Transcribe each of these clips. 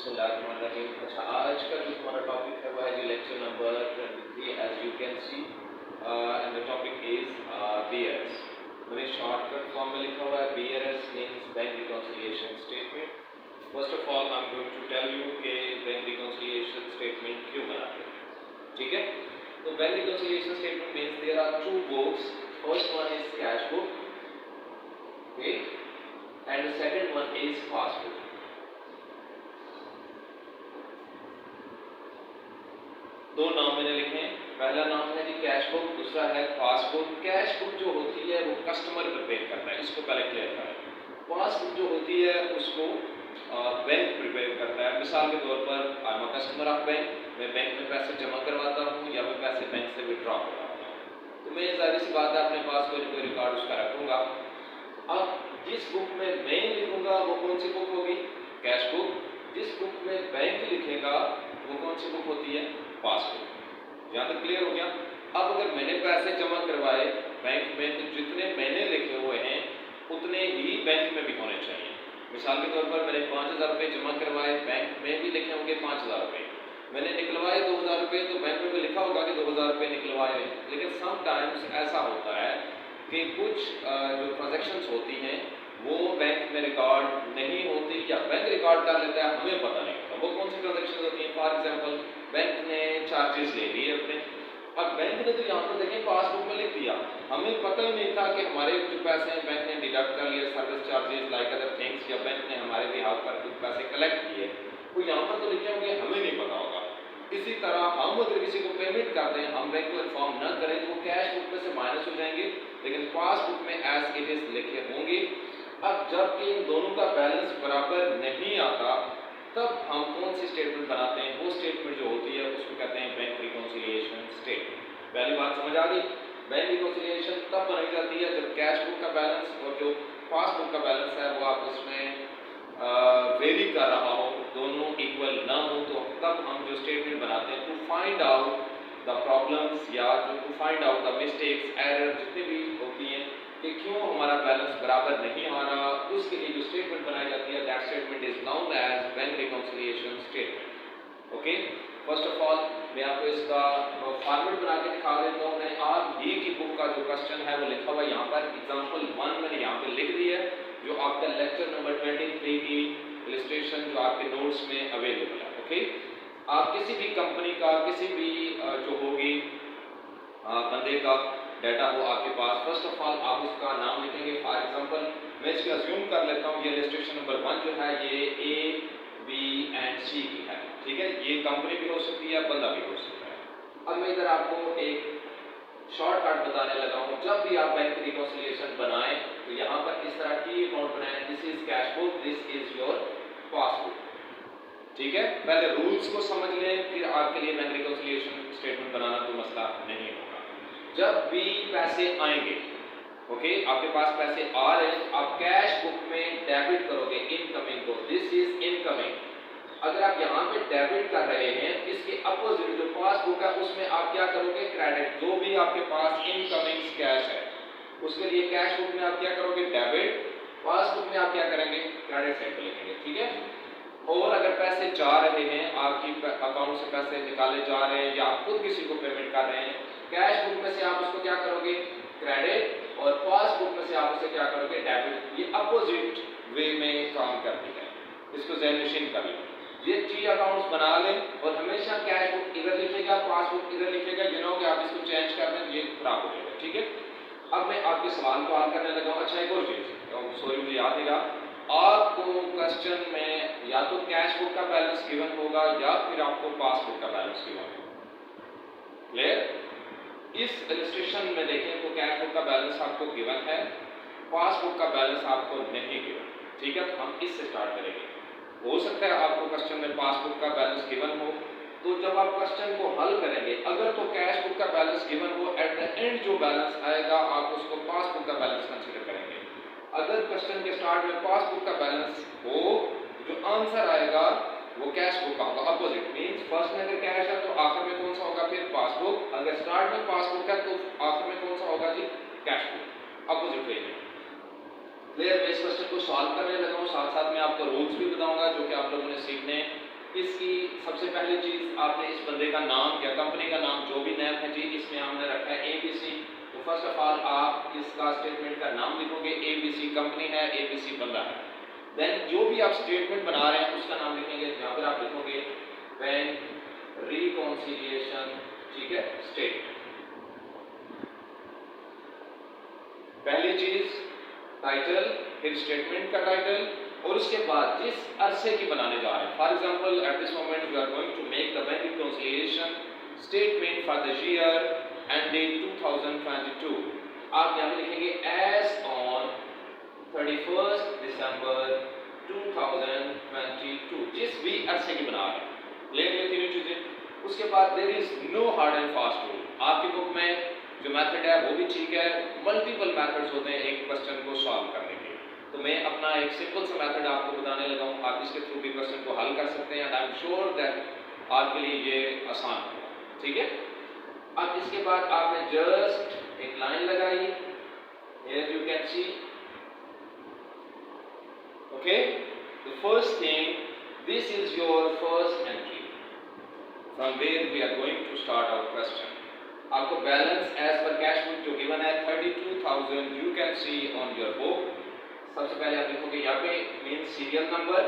बिस्मिल्लाहिर्रहमानिर्रहीम। अच्छा, आज का जो हमारा टॉपिक है वो है जी lecture number 23 as you can see and the topic is BRS. मैंने शॉर्टकट फॉर्म में लिखा हुआ है BRS means bank reconciliation statement. First of all I am going to tell you कि बैंक रिकॉन्सिलिएशन स्टेटमेंट क्यों बनाते हैं। ठीक है, तो bank reconciliation statement means there are two books. First one is cash book, okay, and the second one is passbook. दो नाम मैंने लिखे हैं, पहला नाम है जी कैश बुक, दूसरा है पासबुक। कैश बुक जो होती है वो कस्टमर प्रिपेयर करता है, इसको पहले क्लियर करें। पासबुक जो होती है उसको बैंक प्रिपेयर करता है। मिसाल के तौर पर I am a customer of bank, मैं बैंक में पैसे जमा करवाता हूँ या मैं पैसे बैंक से विड्रॉ करवाता हूँ, तो मैं जाहिर सी बात है अपने पास कोई ना कोई रिकॉर्ड उसका रखूंगा। अब जिस बुक में मैं लिखूंगा वो कौन सी बुक होगी? Cash book. जिस बुक में बैंक लिखेगा वो कौन सी बुक होती है? पासबुक। यहाँ तक क्लियर हो गया। अब अगर मैंने पैसे जमा करवाए बैंक में तो जितने मैंने लिखे हुए हैं उतने ही बैंक में भी होने चाहिए। मिसाल के तौर पर मैंने 5,000 रुपये जमा करवाए, बैंक में भी लिखे होंगे 5,000 रुपये। मैंने निकलवाए 2,000 रुपये तो बैंक में भी लिखा होगा कि 2,000 रुपये निकलवाए। लेकिन समटाइम्स ऐसा होता है कि कुछ जो ट्रांजेक्शन्स होती हैं वो बैंक में रिकॉर्ड नहीं होती या बैंक रिकॉर्ड कर लेता है, हमें पता नहीं होता। वो कौन सी ट्रांजेक्शन होती हैं? फॉर एग्जाम्पल बैंक ने चार्जेस ले लिए अपने, अब बैंक ने तो यहाँ पर देखें पासबुक में लिख दिया, हमें पता ही नहीं था कि हमारे जो पैसे हैं बैंक ने डिडक्ट कर लिए service charges like other things, या बैंक ने हमारे बिहाफ पर कुछ पैसे कलेक्ट किए, तो यहाँ पर तो लिखे होंगे, हमें नहीं पता होगा। इसी तरह हम अगर किसी को पेमेंट करते हैं, हम बैंक को इन्फॉर्म न करें तो वो कैश बुक में से माइनस हो जाएंगे, लेकिन पासबुक में एज इट इज लिखे होंगे। अब जबकि इन दोनों का बैलेंस बराबर नहीं आता तब हम कौन सी स्टेटमेंट बनाते हैं? वो स्टेटमेंट जो होती है उसको कहते हैं बैंक रिकॉन्सिलिएशन स्टेटमेंट। पहली बात समझ आ गई? बैंक रिकॉन्सिलिएशन तब बनाई जाती है जब कैश बुक का बैलेंस और जो पासबुक का बैलेंस है वो आपस में वेरी कर रहा हो, दोनों इक्वल ना हो, तो तब हम जो स्टेटमेंट बनाते हैं to find out the problems या to find out the mistakes error जितनी भी होती हैं कि क्यों हमारा बैलेंस बराबर नहीं आ रहा, उसके लिए जो स्टेटमेंट बनाई जाती है that statement is known as bank reconciliation statement. Okay, first of all मैं आपको इसका फॉर्मेट बना के दिखा देता हूँ। मैंने आप ये की बुक का जो क्वेश्चन है वो लिखा हुआ यहाँ पर, एग्जाम्पल 1 मैंने यहाँ पे लिख दी है, जो आपका लेक्चर नंबर 23 की इलस्ट्रेशन जो आपके नोट्स में अवेलेबल है। ओके, आप किसी भी कंपनी का किसी भी जो होगी बंदे का डाटा हो आपके पास, फर्स्ट ऑफ ऑल आप उसका नाम लिखेंगे। फॉर एग्जांपल मैं इसको अज्यूम कर लेता हूँ, ये इलस्ट्रेशन नंबर 1 जो है ये A, B एंड C की है। ठीक है, ये कंपनी भी हो सकती है, बंदा भी हो सकता है। अब मैं इधर आपको एक शॉर्टकट बताने लगा हूँ। जब भी आप बैंक रिकॉन्सिलिएशन बनाएं तो यहाँ पर इस तरह की अकाउंट बनाएं, this is cash book, this is your passbook. ठीक है, पहले रूल्स को समझ लें, फिर आपके लिए बैंक रिकॉन्सिलिएशन स्टेटमेंट बनाना कोई मसला नहीं होगा। जब भी पैसे आएंगे, ओके, आपके पास पैसे आ रहे हैं, आप कैश बुक में डेबिट करोगे इनकमिंग को, दिस इज इनकमिंग। अगर आप यहाँ पे डेबिट कर रहे हैं, इसके अपोजिट जो पासबुक है उसमें आप क्या करोगे? क्रेडिट। जो भी आपके पास इनकमिंग कैश है उसके लिए कैश बुक में आप क्या करोगे? डेबिट। पासबुक में आप क्या करेंगे? क्रेडिट साइड पे लिखेंगे। ठीक है, और अगर पैसे जा रहे हैं, आपकी अकाउंट से पैसे निकाले जा रहे हैं या आप खुद किसी को पेमेंट कर रहे हैं, कैश बुक में से आप उसको क्या करोगे? क्रेडिट, और पासबुक में से आप उसे क्या करोगे? डेबिट। ये अपोजिट वे में काम करती है, इसको ज़हन-नशीन कर लें। ये जी अकाउंट्स बना लें और हमेशा कैश बुक इधर लिखेगा, पासबुक इधर लिखेगा, यू नो कि आप इसको चेंज कर दें, ये खराब हो जाएगा। ठीक है, अब मैं आपके सवाल को हल करने लगा हूँ। अच्छा, एक और चीज़ सॉरी मुझे याद दिला, आपको क्वेश्चन में या तो कैश बुक का बैलेंस गिवन होगा या फिर आपको पासबुक का बैलेंस गिवन होगा। क्लियर? इस इलस्ट्रेशन में देखें तो कैश बुक का बैलेंस आपको गिवन है, पासबुक का बैलेंस आपको नहीं गिवन। ठीक है, हम इससे स्टार्ट करेंगे। हो सकता है आपको क्वेश्चन में पासबुक का बैलेंस गिवन हो, तो जब आप क्वेश्चन को हल करेंगे, अगर तो कैश बुक का बैलेंस गिवन हो, एट द एंड जो बैलेंस आएगा आप उसको पासबुक का बैलेंस कंसीडर करेंगे। अगर क्वेश्चन के स्टार्ट में पासबुक का बैलेंस हो, जो आंसर आएगा वो कैश बुक का होगा। अपोजिट मींस फर्स्ट में अगर कैश है तो आखिर में कौन सा होगा? फिर पासबुक। अगर स्टार्ट में पासबुक है तो आखिर में कौन सा होगा जी? Cash book. अपोजिट वे में। क्लियर? मैं इस क्वेश्चन को सॉल्व करने लगा हूँ, साथ साथ में आपको रूल्स भी बताऊंगा जो कि आप लोगों ने सीखने इसकी सबसे पहली चीज आपने इस बंदे का नाम या कंपनी का नाम जो भी नेम है जी, इसमें हमने रखा है ABC। तो फर्स्ट ऑफ ऑल आप इसका स्टेटमेंट का नाम लिखोगे, ABC कंपनी है, ABC बंदा है। देन जो भी आप स्टेटमेंट बना रहे हैं उसका नाम लिखेंगे, जहां पर आप लिखोगे बैंक रिकॉन्सिलिएशन, ठीक है, स्टेटमेंट। पहली चीज टाइटल, फिर स्टेटमेंट का टाइटल, और उसके बाद जिस अरसे की बनाने जा रहे हैं। For example at this moment we are going to make the bank reconciliation statement for the year end date 2022। आप यहाँ पे लिखेंगे एज ऑन 31 दिसंबर 2022, जिस भी अरसे की बना रहे हैं। ले तीनों चीजें। उसके बाद there is no hard and fast rule. आपकी बुक में जो मेथड है वो भी ठीक है, मल्टीपल मेथड्स होते हैं एक क्वेश्चन को सॉल्व करने के। तो मैं अपना एक सिंपल सा मेथड आपको बताने लगा हूँ, आप इसके थ्रू भी क्वेश्चन को हल कर सकते हैं and I am sure that आपके लिए ये आसान होगा, ठीक है। अब इसके बाद आपने जस्ट एक लाइन लगाई, here you can see, okay, the first thing, this is your first entry from where we are going to start our question. आपको balance as per cash book जो गिवन है 32,000 you can see on your book. सबसे पहले आप लिखोगे यहाँ पे mean serial number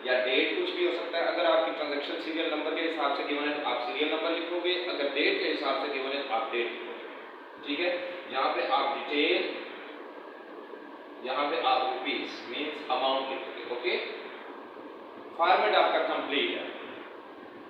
या डेट, कुछ भी हो सकता है। अगर आपकी ट्रांजैक्शन सीरियल नंबर के हिसाब से गिवन है तो आप सीरियल नंबर लिखोगे, अगर डेट के हिसाब से गिवन है तो आप डेट लिखोगे, ठीक है। यहाँ पे आप डिटेल, यहाँ पे आप रुपीस मीन्स अमाउंट लिखोगे, ओके। फॉर्मेट आपका कंप्लीट है,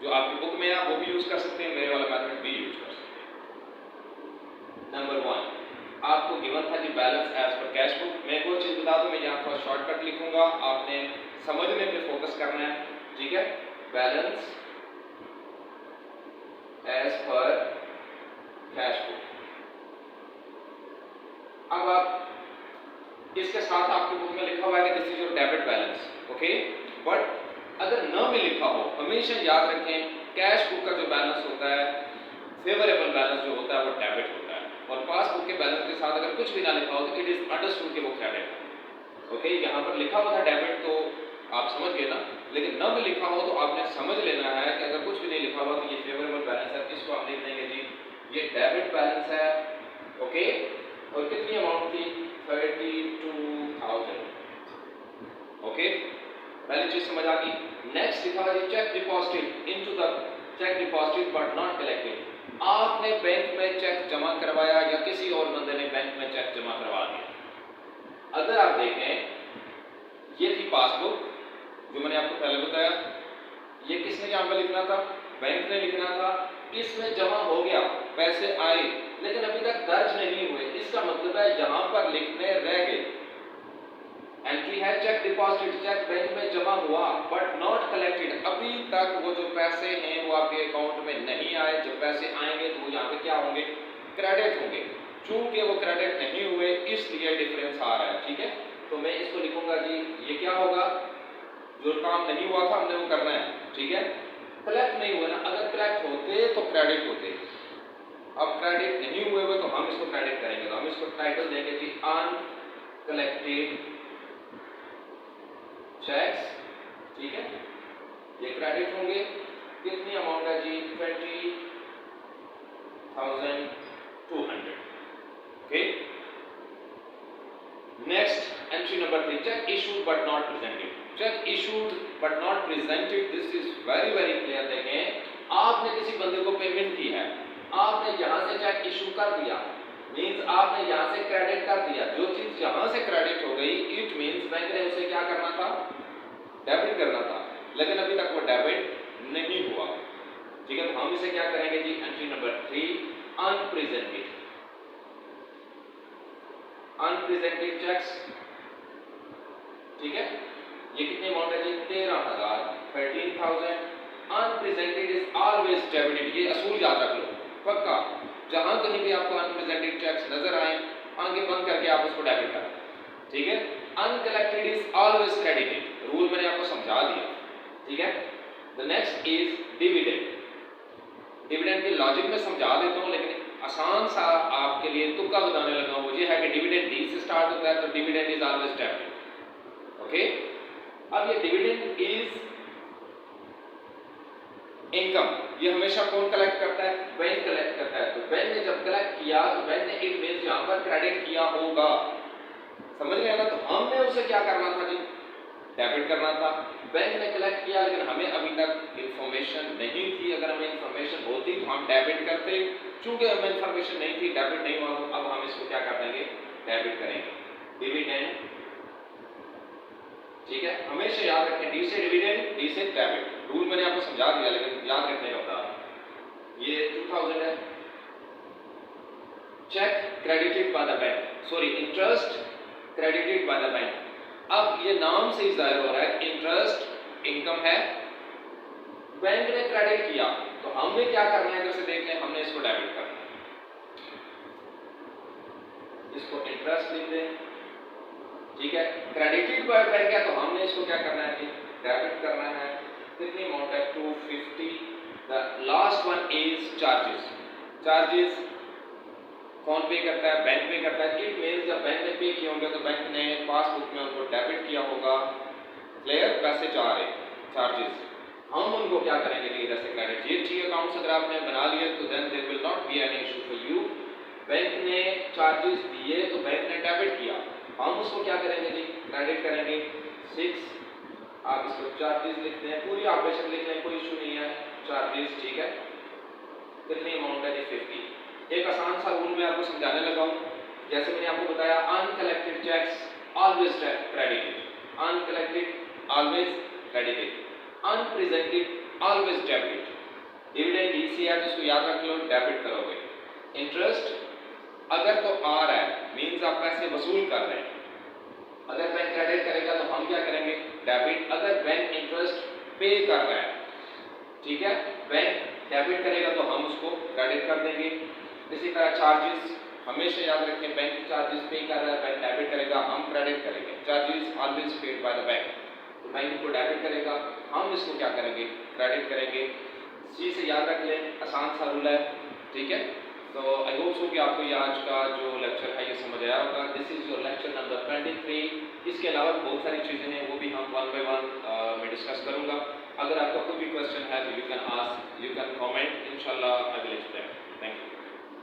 जो आपकी बुक में है वो भी यूज कर सकते हैं, मेरे वाला मेथड भी यूज कर सकते हैं। नंबर 1 आपको गिवन था जी balance as per cash book. मैं कोई चीज बता दूं, मैं यहाँ पर शॉर्टकट लिखूंगा, आपने समझने पे फोकस करना है, ठीक है। Balance as per cash book. अब आप इसके साथ आपकी बुक में लिखा हुआ है कि this is your debit balance, okay. But अगर न भी लिखा हो, हमेशा याद रखें कैश बुक का जो बैलेंस होता है, फेवरेबल बैलेंस जो होता है वो डेबिट होता है, और पासबुक के बैलेंस के साथ अगर कुछ भी ना लिखा हो तो इट इज अंडरस्टूड कि वो क्रेडिट है, ओके। यहाँ पर लिखा हुआ था डेबिट तो आप समझ गए ना, लेकिन न भी लिखा हो तो आपने समझ लेना है कि अगर कुछ भी नहीं लिखा हुआ तो ये फेवरेबल बैलेंस है, इसको आप लिख देंगे जी ये डेबिट बैलेंस है, ओके। और कितनी अमाउंट थी 32,000, ओके। पहली चीज समझ आ गई। नेक्स्ट लिखा हुआ है check deposited into the check deposited but not collected. आपने बैंक में चेक जमा करवाया या किसी और बंदे ने बैंक में चेक जमा करवा दिया। अगर आप देखें ये थी पासबुक जो मैंने आपको पहले बताया, ये किसने यहाँ पे लिखना था, बैंक ने लिखना था। इसमें जमा हो गया, पैसे आए, लेकिन अभी तक दर्ज नहीं हुए, इसका मतलब है यहाँ पर लिखने रह गए। एंट्री है चेक डिपॉजिटेड, चेक बैंक में जमा हुआ बट नॉट कलेक्टेड, अभी तक वो जो पैसे हैं वो आपके अकाउंट में नहीं आए। जब पैसे आएंगे तो वो यहाँ पे क्या होंगे, क्रेडिट होंगे। चूंकि वो क्रेडिट नहीं हुए इसलिए डिफरेंस आ रहा है, ठीक है। तो मैं इसको लिखूंगा जी ये क्या होगा, जो काम नहीं हुआ था हमने वो करना है, ठीक है। कलेक्ट नहीं हुआ ना, अगर कलेक्ट होते तो क्रेडिट होते, अब क्रेडिट नहीं हुए तो हम इसको क्रेडिट करेंगे, तो हम इसको टाइटल देंगे जी अनकलेक्टेड चेक्स, ठीक है। ये क्रेडिट होंगे, कितनी अमाउंट है जी 20,200, okay. Next entry number 3 check issued but not presented. Check issued but not presented, this is very very clear. देखें आपने किसी बंदे को पेमेंट की है, आपने यहां से चेक इशू कर दिया, मींस आपने यहां से क्रेडिट कर दिया। जो चीज यहां से क्रेडिट हो गई इट मींस बैंक ने उसे क्या करना था, डेबिट करना था, लेकिन अभी तक वो डेबिट नहीं हुआ, ठीक है। तो हम इसे क्या करेंगे जी entry number 3 unpresented. Unpresented cheques, ठीक है। ये कितनी अमाउंट है जी 13,000। अनप्रेजेंटेड इज ऑलवेज डेबिटेड, ये असूल याद रख लो पक्का। जहां कहीं भी आपको अनप्रेजेंटेड चेक्स नजर आए आगे बंद करके आप उसको डेबिट करें, ठीक है। Uncollected is always credited, rule मैंने आपको समझा दिया, ठीक है। The next is dividend. Dividend के लॉजिक में समझा देता हूं, लेकिन आसान सा आपके लिए तुक्का बताने लगा हूं। वो ये है कि डिविडेंड डी से स्टार्ट होता है, तो dividend is always debited, okay. अब ये डिविडेंड इज इनकम ये हमेशा कौन कलेक्ट करता है? बैंक कलेक्ट करता है। तो बैंक ने जब कलेक्ट किया तो बैंक ने इट मींस यहां पर क्रेडिट किया होगा, समझ गए ना? तो हमने उसे क्या करना था जी? डेबिट करना था। बैंक ने कलेक्ट किया लेकिन हमें अभी तक इंफॉर्मेशन नहीं थी। अगर हमें इंफॉर्मेशन होती तो हम डेबिट करते, चूंकि हमें इंफॉर्मेशन नहीं थी, डेबिट नहीं हुआ, तो अब हम इसको क्या कर देंगे? डेबिट करेंगे। डिविडेंड, ठीक है, हमेशा याद रखें डी से डिविडेंड, डी से डेबिट। रूल मैंने आपको समझा दिया लेकिन याद रखने का बता। ये 2000 है। Cheque credited by the bank, sorry interest credited by the bank. अब ये नाम से ही जाहिर हो रहा है कि इंटरेस्ट इनकम है, बैंक ने क्रेडिट किया, तो हमने क्या करना है? जैसे देख लें, हमने इसको डेबिट करना है, इसको इंटरेस्ट लिख दें, ठीक है। क्रेडिटेड बाय बैंक है तो हमने इसको क्या करना है? डेबिट करना है। कितनी अमाउंट है? 250। The last one is charges. Charges कौन पे करता है? बैंक पे करता है। इट मींस जब बैंक ने पे किए होंगे तो बैंक ने पासबुक में उनको डेबिट किया होगा। क्लियर? पैसे जा रहे चार्जेस, हम उनको क्या करेंगे? इधर से क्रेडिट। ये थ्री अकाउंट्स अगर आपने बना लिए तो then there will not be any issue for you. Bank ने चार्जेस दिए तो बैंक ने डेबिट किया, हम उसको क्या करेंगे जी? क्रेडिट करेंगे। 6 आप इसको चार्जेस लिखते हैं, पूरी ऑपरेशन लिख लें, कोई इशू नहीं है। चार्जेस, ठीक है। कितनी अमाउंट है जी? 50। एक आसान सा रूल मैं आपको समझाने लगा हूं। जैसे मैंने आपको बताया, uncollected cheques always credited, uncollected always credited, unpresented always debit. Dividend DC है तो इसको याद रख लो, डेबिट करोगे। इंटरेस्ट अगर तो आ रहा है मींस आप पैसे वसूल कर रहे हैं, अगर बैंक क्रेडिट करेगा तो हम क्या करेंगे? डेबिट। अगर बैंक इंटरेस्ट पे कर रहा है, ठीक है, बैंक डेबिट करेगा तो हम उसको क्रेडिट कर देंगे। इसी तरह चार्जेस हमेशा याद रखें, बैंक चार्जेस पे कर रहा है, बैंक डेबिट करेगा, हम क्रेडिट करेंगे। Charges always paid by the bank, तो बैंक को डेबिट करेगा, हम इसको क्या करेंगे? क्रेडिट करेंगे। सी से याद रख लें, आसान सा रूल है, ठीक है। तो आई होप सो कि आपको ये आज का जो लेक्चर है ये समझ आया होगा। This is your lecture number 23। इसके अलावा बहुत सारी चीज़ें हैं, वो भी हम वन बाय वन में डिस्कस करूँगा। अगर आपका कोई भी क्वेश्चन है तो you can ask, you can comment, इंशाल्लाह I will explain. Thank you.